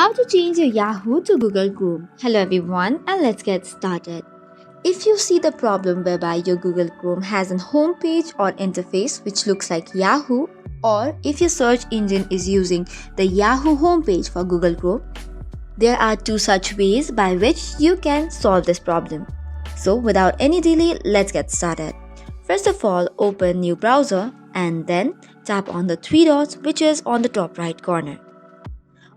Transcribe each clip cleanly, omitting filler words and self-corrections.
How to change your Yahoo to Google Chrome. Hello everyone, and let's get started. If you see the problem whereby your Google Chrome has an home page or interface which looks like Yahoo, or if your search engine is using the Yahoo homepage for Google Chrome, there are two such ways by which you can solve this problem. So without any delay, let's get started. First of all, open new browser and then tap on the three dots which is on the top right corner.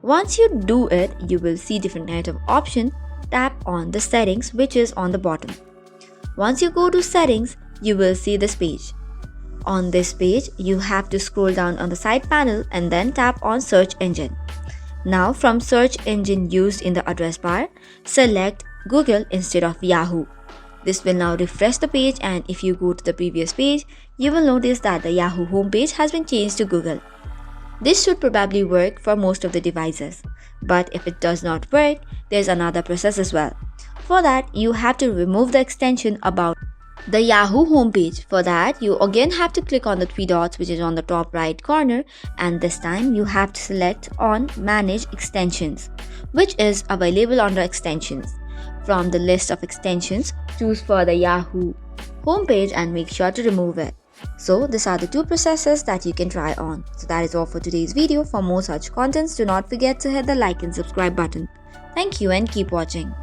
Once you do it, you will see different kind of option. Tap on the settings which is on the bottom. Once you go to settings, you will see this page. On this page, you have to scroll down on the side panel and then tap on search engine. Now from search engine used in the address bar, select Google instead of Yahoo. This will now refresh the page, and if you go to the previous page, you will notice that the Yahoo homepage has been changed to Google. This should probably work for most of the devices, but if it does not work, there's another process as well. For that, you have to remove the extension about the Yahoo homepage. For that, you again have to click on the three dots which is on the top right corner, and this time you have to select on Manage Extensions, which is available under Extensions. From the list of extensions, choose for the Yahoo homepage and make sure to remove it. So these are the two processes that you can try on. So that is all for today's video. For more such contents, do not forget to hit the like and subscribe button. Thank you and keep watching.